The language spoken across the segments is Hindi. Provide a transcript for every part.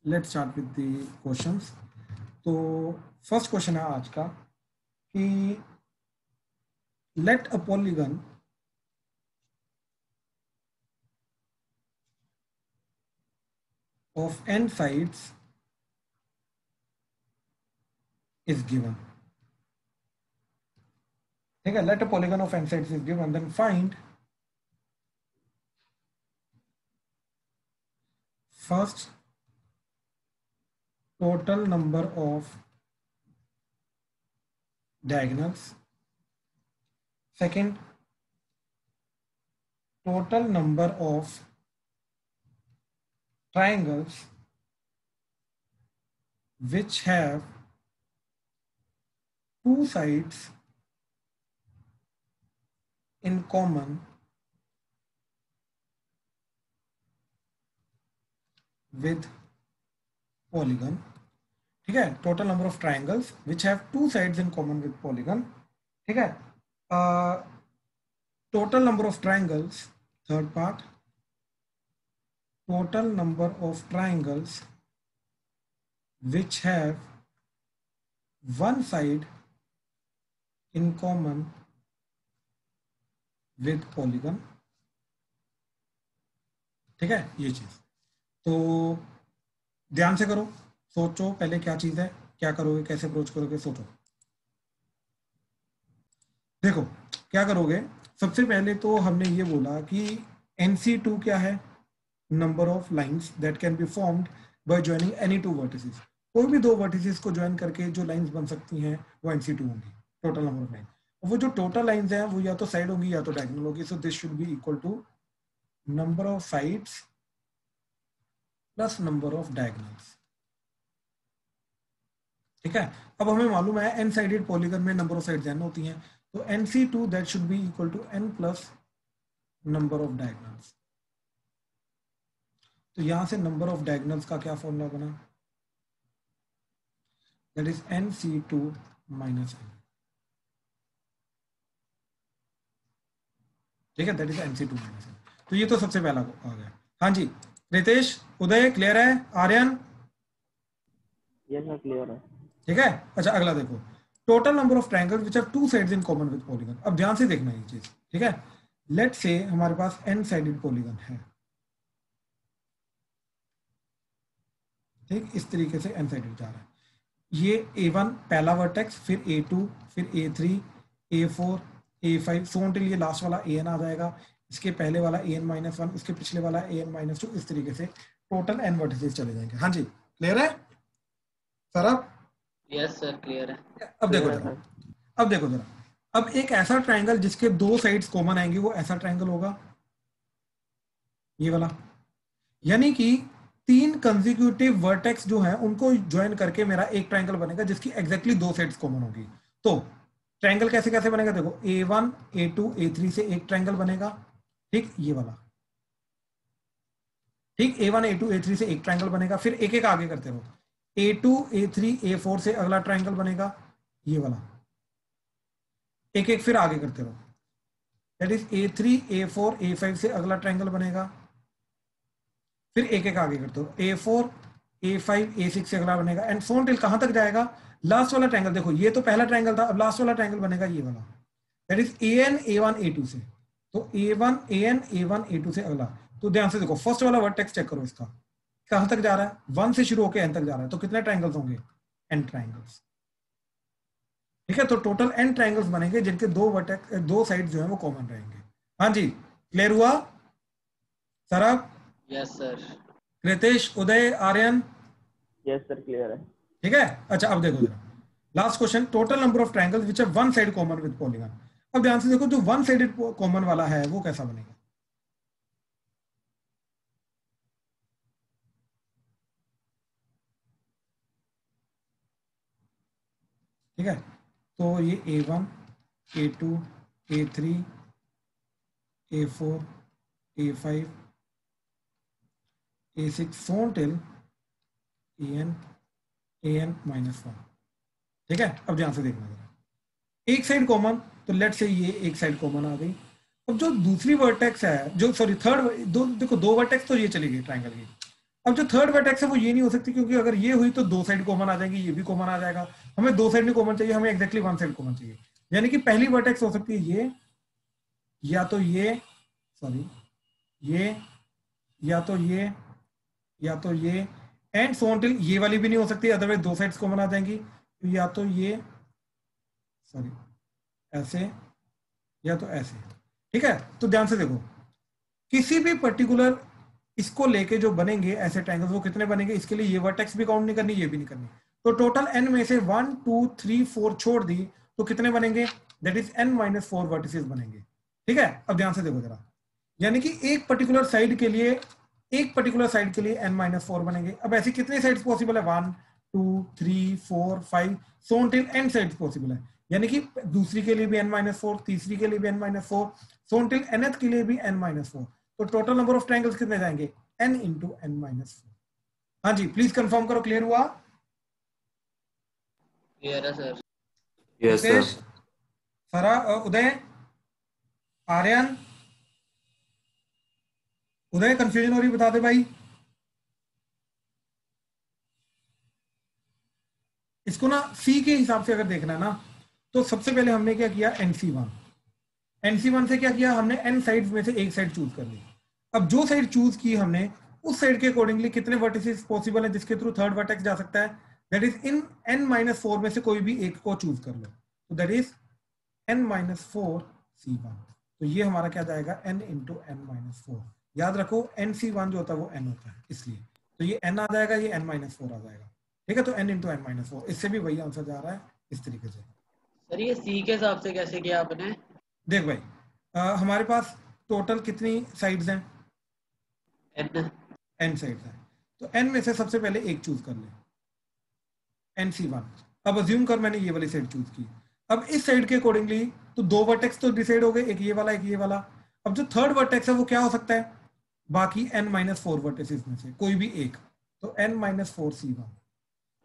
Let's start with the questions. तो फर्स्ट क्वेश्चन है आज का कि let a polygon of n sides is given. ठीक है, let a polygon of n sides is given, then find first total number of diagonals, second total number of triangles which have two sides in common with polygon. ठीक है, total number of triangles which have two sides in common with polygon. ठीक है, total number of triangles, third part, total number of triangles which have one side in common with polygon. ठीक है, ये चीज तो ध्यान से करो, सोचो पहले क्या चीज है, क्या करोगे, कैसे अप्रोच करोगे, सोचो. देखो क्या करोगे, सबसे पहले तो हमने ये बोला कि NC2 क्या है, number of lines that can be formed by joining any two vertices. कोई भी दो वर्टिसेस को ज्वाइन करके जो लाइंस बन सकती हैं वो NC2 होंगी, टोटल नंबर ऑफ लाइन. वो जो टोटल लाइंस हैं वो या तो साइड होंगी या तो डायगोनल होगी. So this should be equal to number of sides plus number of diagonals. ठीक है, अब हमें मालूम है n साइडेड पॉलीगन में नंबर ऑफ साइड्स n होती हैं, तो NC2 that should be equal to n plus number of diagonals. तो यहां से नंबर ऑफ डायगोनल्स का क्या फॉर्मूला बना, that is NC2 minus n. ठीक है, that is NC2 minus n. तो ये तो सबसे पहला आ गया. हाँ जी, रितेश, उदय क्लियर है, आर्यन? यस सर, क्लियर है. ठीक है, अच्छा अगला देखो, total number of triangles which have two sides in common with polygon. अब ध्यान से देखना ये चीज. ठीक है, लेट से हमारे पास n साइडेड पॉलीगन है. ठीक, इस तरीके से n साइडेड जा रहा है. ये A1 पहला वर्टेक्स, फिर A2, फिर A3, A4, A5, सो अनटिल ये लास्ट वाला AN आ जाएगा. इसके पहले वाला AN-1, उसके पिछले वाला AN-2, इस तरीके से टोटल n वर्टिसेस चले जाएंगे. हाँ जी, क्लियर है सर? यस सर, क्लियर है. अब देखो जरा, अब एक ऐसा ट्रायंगल जिसके दो साइड्स कॉमन आएंगी वो ऐसा ट्रायंगल होगा ये वाला. यानी कि तीन कंसेक्यूटिव वर्टेक्स जो है उनको ज्वाइन करके मेरा एक ट्रायंगल बनेगा जिसकी एग्जैक्टली दो साइड्स कॉमन होगी. तो ट्रायंगल कैसे कैसे बनेगा, देखो A1, A2, A3 से एक ट्रायंगल बनेगा. ठीक, ये वाला. ठीक, A1, A2, A3 से एक ट्रायंगल बनेगा. फिर एक एक आगे करते रहो, A2, A3, A4 से अगला ट्रायंगल बनेगा ये वाला. एक एक फिर आगे करते रहो, that is A3, A4, A5 से अगला ट्रायंगल बनेगा. फिर एक एक आगे करते हो, A4, A5, A6 से अगला बनेगा, एंड सो टिल कहां तक जाएगा, लास्ट वाला ट्रायंगल. देखो ये तो पहला ट्रायंगल था, अब लास्ट वाला ट्रायंगल बनेगा ये वाला, that is AN, A1, A2 से. तो A1, AN, A1, A2 से अगला. तो ध्यान से देखो, फर्स्ट वाला वर्टेक्स चेक करो, इसका कहां तक जा रहा है, 1 से शुरू होकर n तक जा रहा है. तो कितने ट्रायंगल्स होंगे, n ट्रायंगल्स. ठीक है, तो टोटल n ट्रायंगल्स बनेंगे जिनके दो वर्टेक्स, दो साइड जो है वो कॉमन रहेंगे. हाँ जी, क्लियर हुआ Sarab? Yes sir. Ritesh, Uday, Aryan? Yes sir, clear है. ठीक है, अच्छा अब देखो जरा last question, total number of triangles which have one side common with polygon. अब ध्यान से देखो, जो वन साइडेड कॉमन वाला है वो कैसा बनेगा. ठीक है, तो ये A1, A2, A3, A4, A5, A6 so till AN-1. ठीक है, अब ध्यान से देखना जरा, एक साइड कॉमन, तो लेट से ये एक साइड कॉमन आ गई. अब जो दूसरी वर्टेक्स है, जो सॉरी थर्ड, देखो दो वर्टेक्स तो ये चली गई ट्रायंगल की. अब जो थर्ड वर्टेक्स है वो ये नहीं हो सकती, क्योंकि अगर ये हुई तो दो साइड कॉमन आ जाएगी, ये भी कॉमन आ जाएगा। हमें दो साइड नहीं कॉमन चाहिए, हमें एक्जैक्टली वन साइड कॉमन चाहिए। यानी कि पहली वर्टेक्स हो सकती है ये, या तो ये, सॉरी ये, या तो ये, या तो ये, एंड सो ऑन ये वाली भी नहीं हो सकती, अदरवाइज दो साइड्स कॉमन आ जाएंगी। तो या तो ये, सॉरी ऐसे, या तो ऐसे। ठीक है, तो ध्यान से देखो, किसी भी पर्टिकुलर इसको लेके जो बनेंगे ऐसे ट्रायंगल्स, वो कितने बनेंगे, इसके लिए ये वर्टेक्स भी काउंट नहीं करनी, ये भी नहीं करनी। तो टोटल n में से 1 2 3 4 छोड़ दी तो कितने बनेंगे, that is n minus 4 vertices बनेंगे। ठीक है, अब ध्यान से देखो जरा, यानी कि एक पर्टिकुलर साइड के लिए, एक पर्टिकुलर साइड के लिए n माइनस 4 बनेंगे। अब ऐसी कितनी साइड्स पॉसिबल है, 1 2 3 4 5 सो अनटिल n साइड्स पॉसिबल है। यानी कि दूसरी के लिए भी n माइनस 4, तीसरी के लिए भी n माइनस 4, सो अनटिल nth के लिए भी n माइनस 4। तो टोटल नंबर ऑफ ट्रायंगल्स कितने जाएंगे, n इंटू n माइनस 4। हाँ जी, प्लीज कंफर्म करो, क्लियर हुआ? क्लियर है sir. Yes sir. Mukesh, Sara, Uday, Aryan, उदय कंफ्यूजन हो रही बता दे भाई। इसको ना सी के हिसाब से अगर देखना है ना, तो सबसे पहले हमने क्या किया, NC1, NC1 से क्या किया हमने, n साइड्स में से एक साइड चूज कर ली। अब जो साइड चूज की हमने, उस साइड के अकॉर्डिंगली कितने वर्टिसेस पॉसिबल है जिसके थ्रू थर्ड वर्टेक्स जा सकता है, that is in n minus 4 में से कोई भी एक को चूज कर लो, तो that is n minus 4 C1। तो ये हमारा क्या जाएगा, n इंटू n माइनस 4। याद रखो NC1 जो होता है वो n होता है, इसलिए तो ये n आ जाएगा, ये n माइनस 4 आ जाएगा। ठीक है, तो n इंटू n माइनस 4, इससे भी वही आंसर जा रहा है इस तरीके से। सर ये सी के हिसाब से कैसे किया आपने? देख भाई, हमारे पास टोटल कितनी साइड्स हैं, एन। n साइड्स हैं, तो n में से सबसे पहले एक चूज कर ले, NC1। अब अज्यूम कर मैंने ये वाली साइड चूज की, अब इस साइड के अकॉर्डिंगली तो दो वर्टेक्स तो डिसाइड हो गए, एक ये वाला एक ये वाला। अब जो थर्ड वर्टेक्स है वो क्या हो सकता है, बाकी n माइनस 4 वर्टेक्सेस में से कोई भी एक, तो n माइनस 4 C1।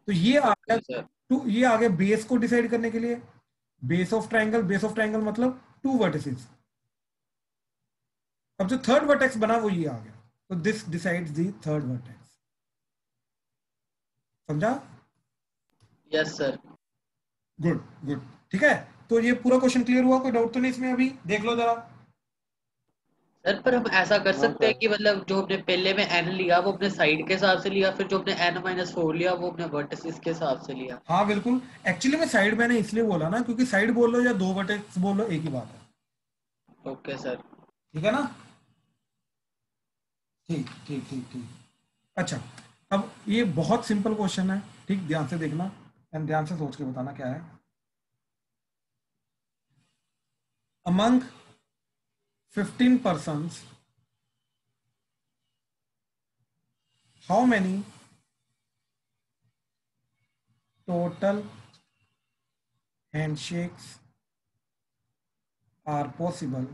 तो ये आ गया सर ये आ गया बेस को डिसाइड करने के लिए, base of triangle, base of triangle मतलब 2 वर्टिसेस। अब जो थर्ड वर्टेक्स बना वो ये आ गया, तो this decides the third vertex. समझा? Yes sir. गुड गुड, ठीक है, तो ये पूरा क्वेश्चन क्लियर हुआ, कोई डाउट तो नहीं इसमें? अभी देख लो जरा। सर पर हम ऐसा कर हाँ सकते हैं सर। कि मतलब जो हमने पहले में n लिया वो अपने साइड के हिसाब से लिया, फिर जो हमने n माइनस 4 लिया वो अपने वर्टिसेस के हिसाब से लिया। हाँ बिल्कुल, एक्चुअली में साइड मैंने इसलिए बोला ना, क्योंकि साइड बोल लो या दो वर्टेक्स बोल लो, एक ही बात है। Okay sir. ठीक है ना? ठीक ठीक ठीक ठीक। अच्छा, अब ये बहुत सिंपल क्वेश्चन है, ठीक, ध्यान से देखना एंड ध्यान से सोच के बताना क्या है। Among 15 persons, how many total handshakes are possible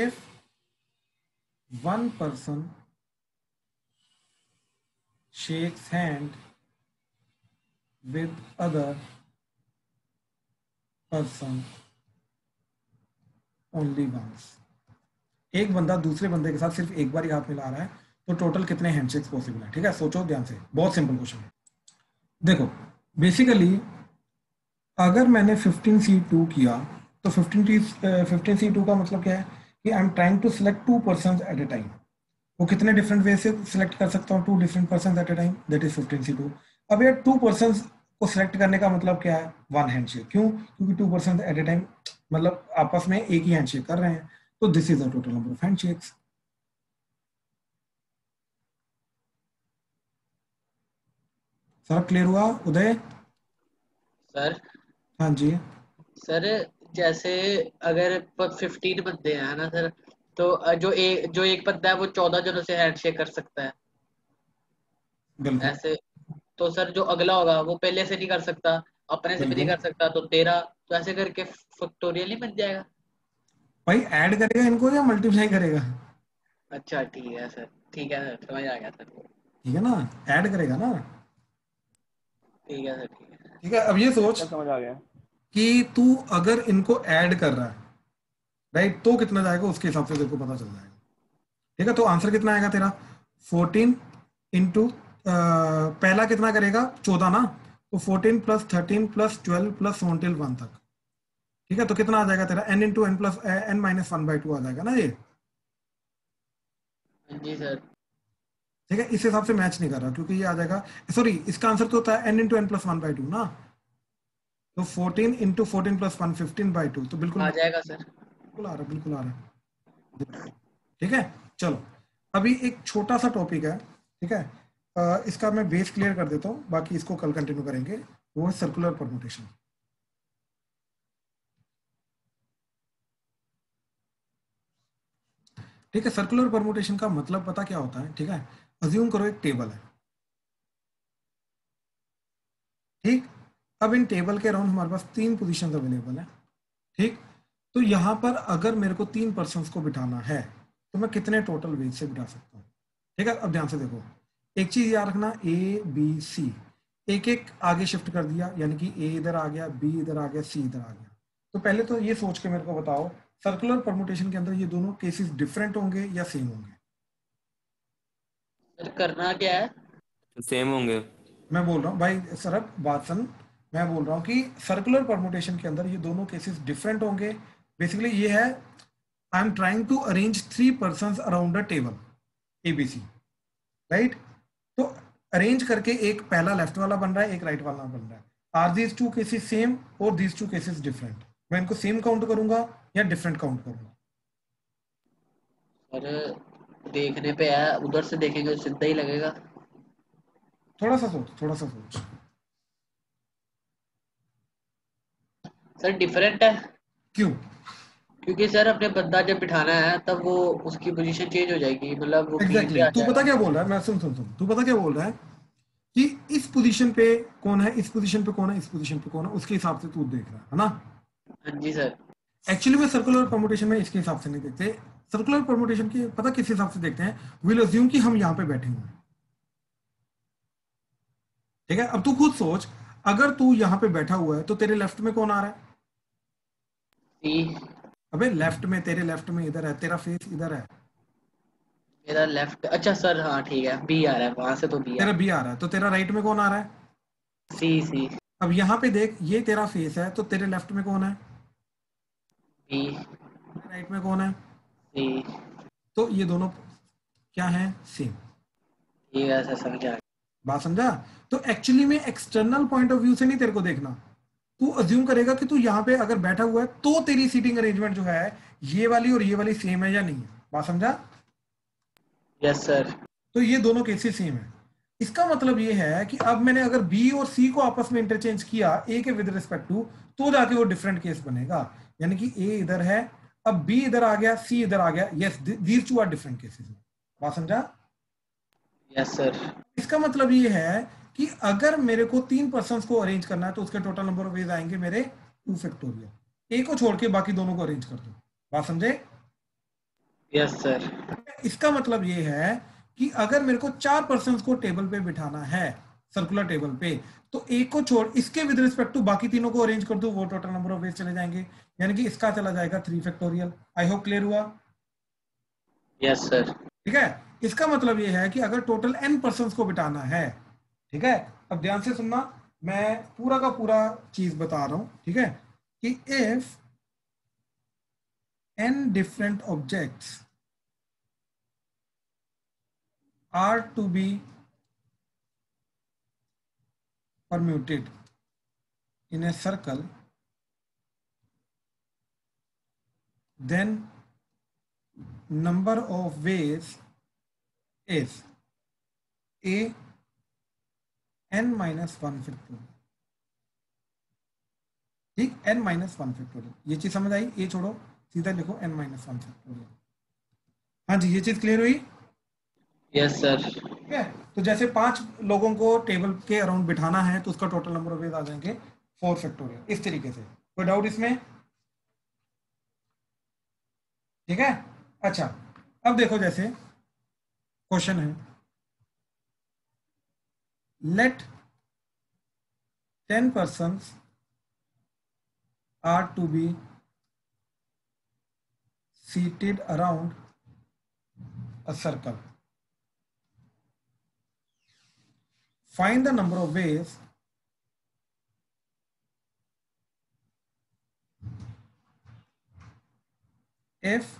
if one person shakes hand with other person only once? एक बंदा दूसरे बंदे के साथ सिर्फ एक बार ही हाथ मिला रहा है, तो टोटल कितने हैंडशेक्स पॉसिबल है? ठीक है, सोचो ध्यान से, बहुत सिंपल क्वेश्चन है। देखो बेसिकली अगर मैंने 15C2 किया तो 15C2 का मतलब क्या है कि I am trying to select 2 persons at a time. वो कितने डिफरेंट वे से सिलेक्ट कर सकता हूँ, 2 different persons at a time, that is 15C2। अब यार 2 persons को सिलेक्ट करने का मतलब क्या है, 1 हैंडशेक। क्यों? क्योंकि 2 persons एट ए टाइम मतलब आपस में एक ही हैंडशेक कर रहे हैं, तो this is the total number of handshakes. Sir clear हुआ उदय? सर हाँ जी। सर जैसे अगर 15 बंदे हैं ना सर, तो जो एक बंदा है वो 14 जनों से हैंडशेक कर सकता है बिल्कुल ऐसे। तो सर जो अगला होगा वो पहले से नहीं कर सकता, अपने से भी नहीं बिल्कुल कर सकता, तो 13, तो ऐसे करके फैक्टोरियल नहीं बन जाएगा? भाई, ऐड करेगा इनको या मल्टीप्लाई करेगा? अच्छा ठीक है सर, ठीक है सर, समझ आ गया सर। ठीक है ना, ऐड करेगा ना। ठीक है सर, ठीक है। ठीक है, अब ये सोच सर समझ आ गया। कि तू अगर इनको ऐड कर रहा है राइट, तो कितना जाएगा उसके हिसाब से तेरे को पता चल जाएगा। ठीक है, तो आंसर कितना आएगा तेरा 14 इंटू पहला कितना करेगा 14 ना, तो 14 प्लस 13 प्लस 12 प्लस 1 तक। ठीक है, तो कितना आ जाएगा तेरा n into N plus n minus 1/2 आ जाएगा ना ये। हाँ जी सर। ठीक है, इस हिसाब से मैच नहीं कर रहा क्योंकि ये आ जाएगा, सॉरी इसका आंसर तो होता है n इंटू एन प्लस 1/2 ना, तो 14 इंटू 14 प्लस 1 15/2, तो बिल्कुल आ जाएगा सर। बिल्कुल आ रहा है, बिल्कुल आ रहा है। ठीक है, चलो अभी एक छोटा सा टॉपिक है। ठीक है, इसका मैं बेस क्लियर कर देता हूँ, बाकी इसको कल कंटिन्यू करेंगे। वो है सर्कुलर परम्यूटेशन। ठीक है, सर्कुलर परम्यूटेशन का मतलब पता क्या होता है। ठीक है, अज्यूम करो एक टेबल है। ठीक, अब इन टेबल के अराउंड हमारे पास 3 पोजीशंस अवेलेबल है। ठीक, तो यहां पर अगर मेरे को 3 पर्सन को बिठाना है तो मैं कितने टोटल वेज से बिठा सकता हूँ। ठीक है, अब ध्यान से देखो, एक चीज याद रखना, ए बी सी एक एक आगे शिफ्ट कर दिया, यानी कि ए इधर आ गया, बी इधर आ गया, सी इधर आ गया। तो पहले तो ये सोच के मेरे को बताओ, सर्कुलर परम्यूटेशन के अंदर ये दोनों केसेस डिफरेंट होंगे या सेम होंगे। सर करना क्या है? सेम होंगे। मैं बोल रहा हूँ भाई सरब बात सुन, मैं बोल रहा हूँ कि सर्कुलर परम्यूटेशन के अंदर ये दोनों केसेस डिफरेंट होंगे। बेसिकली ये है, I am trying to arrange 3 person around a table ABC, right. तो अरेंज करके एक पहला लेफ्ट वाला बन रहा है, एक राइट वाला बन रहा है। Are these two cases same और दीज टू केसेस डिफरेंट, मैं इनको सेम काउंट करूंगा या डिफरेंट काउंट करूंगा। सर देखने पे है, उधर से देखेंगे तो सीधा ही लगेगा। थोड़ा सा सोच, थोड़ा सा सोच। सर डिफरेंट है, क्यों? क्योंकि सर अपने बंदा जब बिठाना है तब वो उसकी पोजीशन चेंज हो जाएगी, मतलब वो बी पे एग्जैक्टली आ तू पता जाएगा। क्या बोल रहा है, मैं सुन सुन सुन, तू पता क्या बोल रहा है कि इस पोजीशन पे कौन है, इस पोजीशन पे कौन है, इस पोजीशन पे कौन है, उसके हिसाब से तू देख रहा है ना। हाँ जी सर। एक्चुअली में सर्कुलर परम्यूटेशन में इसके हिसाब से नहीं देखते। सर्कुलर परम्यूटेशन की पता किस हिसाब से देखते हैं, विल अज्यूम कि हम यहाँ पे बैठे हुए हैं। ठीक है, अब तू खुद सोच, अगर तू यहाँ पे बैठा हुआ है तो तेरे लेफ्ट में कौन आ रहा है। सी। अबे लेफ्ट में, तेरे लेफ्ट में इधर है, तेरा फेस इधर है, मेरा लेफ्ट, अच्छा सर हाँ ठीक है, बी आ रहा है वहां से, तो बी आ तेरा रहा बी आ रहा है, तो तेरा राइट में कौन आ रहा है। है। सी सी। अब यहाँ पे देख, ये तेरा फेस है, तो तेरे लेफ्ट में कौन है, बी। तेरे राइट में कौन है। सी। तो ये दोनों क्या है, सेम। ठीक है सर, समझ आ गया। बात समझा। तो एक्चुअली में एक्सटर्नल पॉइंट ऑफ व्यू से नहीं तेरे को देखना, तू अज्यूम करेगा कि तू यहाँ पे अगर बैठा हुआ है तो तेरी सीटिंग अरेंजमेंट जो है ये वाली और ये वाली सेम है या नहीं है। बात समझा। Yes sir. तो ये दोनों केसेस सेम है। इसका मतलब ये है कि अब मैंने अगर बी और सी को आपस में इंटरचेंज किया ए के विद रिस्पेक्ट टू, तो जाके वो डिफरेंट केस बनेगा। यानी कि ए इधर है, अब बी इधर आ गया, सी इधर आ गया, yes these two are different cases. बात समझा। Yes sir. इसका मतलब ये है कि अगर मेरे को 3 पर्सन को अरेंज करना है तो उसके टोटल नंबर ऑफ वेज आएंगे मेरे 2 फैक्टोरियल। ए को छोड़ के बाकी दोनों को अरेंज कर दो। बात समझे। Yes sir. इसका मतलब ये है कि अगर मेरे को 4 पर्सन को टेबल पे बिठाना है, सर्कुलर टेबल पे, तो एक को छोड़ इसके विद रिस्पेक्ट टू बाकी तीनों को अरेंज कर दो, वो टोटल नंबर ऑफ वेज चले जाएंगे। यानी कि इसका चला जाएगा 3 फैक्टोरियल। आई होप क्लियर हुआ। Yes sir. ठीक है, इसका मतलब यह है कि अगर टोटल n पर्सन को बिठाना है, ठीक है, अब ध्यान से सुनना, मैं पूरा का पूरा चीज बता रहा हूं। ठीक है, कि if n different objects are to be permuted in a circle, then number of ways is a n minus 1 factorial। ठीक, n minus 1 factorial, ये चीज समझ आई। ये छोड़ो, सीधा लिखो n minus 1 factorial। हाँ जी, ये चीज क्लियर हुई। Yes sir. ठीक है, तो जैसे 5 लोगों को टेबल के अराउंड बिठाना है तो उसका टोटल नंबर ऑफ वेज आ जाएंगे 4 फैक्टोरियल, इस तरीके से। कोई डाउट इसमें। ठीक है, अच्छा अब देखो, जैसे क्वेश्चन है, late 10 persons are to be seated around a circle. Find the number of ways if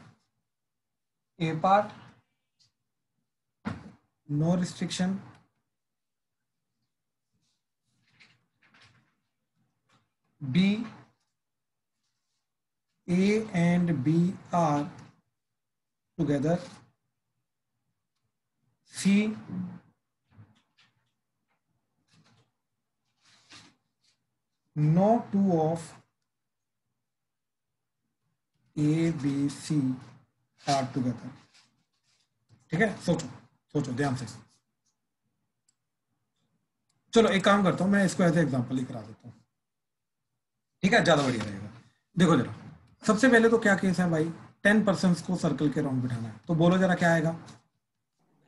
A part, no restriction, B, A and B are together, C, no two of A, B, C are together. ठीक है, सोचो सोचो ध्यान से। चलो एक काम करता हूं, मैं इसको ऐसे एग्जांपल ही करा देता हूं, ठीक है, ज्यादा बढ़िया रहेगा। देखो जरा, सबसे पहले तो क्या केस है भाई, 10 पर्सन्स को सर्कल के राउंड बिठाना है, तो बोलो जरा क्या आएगा।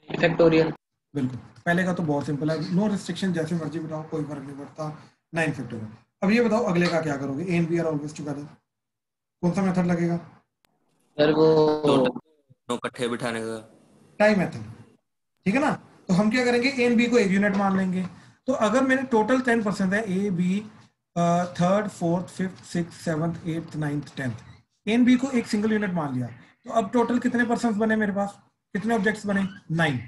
फैक्टोरियल। बिल्कुल, पहले का तो बहुत सिंपल है, नो रिस्ट्रिक्शन, जैसे मर्जी बिठाओ कोई फर्क नहीं पड़ता, 9 फैक्टोरियल। अब ये बताओ अगले का क्या करोगे, A and B are always together, कौन सा मेथड लगेगा? सर वो दोनों इकट्ठे बिठाने का टाइम मेथड, ठीक है ना। तो हम क्या करेंगे, ए एंड बी को एक यूनिट मान लेंगे। तो अगर मेरे टोटल 10% है, A B third fourth fifth six seventh eighth ninth tenth, A and B को एक सिंगल यूनिट मान लिया, तो अब टोटल कितने पर्सन बने मेरे पास, कितने ऑब्जेक्ट्स बने, 9।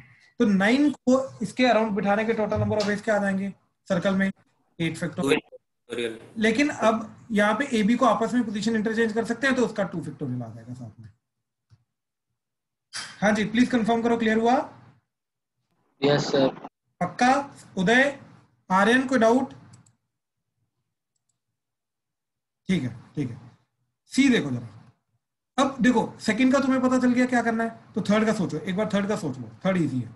तो 9 को इसके अराउंड बिठाने के टोटल नंबर ऑफ वेज क्या आ जाएंगे सर्कल में, 8 फैक्टोरियल। लेकिन अब यहाँ पे ए बी को आपस में पोजीशन इंटरचेंज कर सकते हैं, तो उसका 2 फैक्टोरियल आ जाएगा साथ में। हाँ जी, प्लीज कंफर्म करो, क्लियर हुआ? Yes sir. पक्का? उदय, आर्यन, कोई डाउट? ठीक है ठीक है। सी देखो जरा, अब देखो सेकंड का तुम्हें पता चल गया क्या करना है, तो थर्ड का सोचो एक बार, थर्ड का सोच लो, थर्ड इजी है,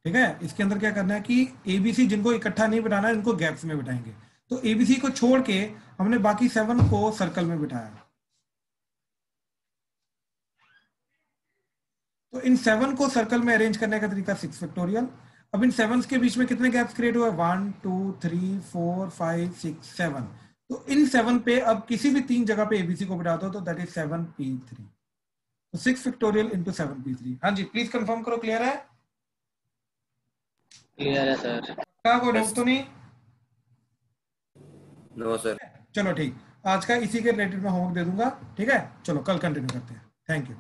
ठीक है। इसके अंदर क्या करना है कि एबीसी जिनको इकट्ठा नहीं बिठाना है इनको गैप्स में बिठाएंगे, तो एबीसी को छोड़ के हमने बाकी 7 को सर्कल में बिठाया, तो इन 7 को सर्कल में अरेंज करने का तरीका 6 फैक्टोरियल। अब इन 7 के बीच में कितने गैप्स क्रिएट हुए, 1 2 3 4 5 6 7, तो इन 7 पे अब किसी भी 3 जगह पे एबीसी को बिठा दो, तो दैट इज 7p3, तो 6 फैक्टोरियल इंटू 7p3। हाँ जी, प्लीज कंफर्म करो, क्लियर है? क्लियर है सर। क्या कोई डाउट तो नहीं? No sir. चलो ठीक, आज का इसी के रिलेटेड मैं होमवर्क दे दूंगा, ठीक है। चलो कल कंटिन्यू करते हैं, थैंक यू।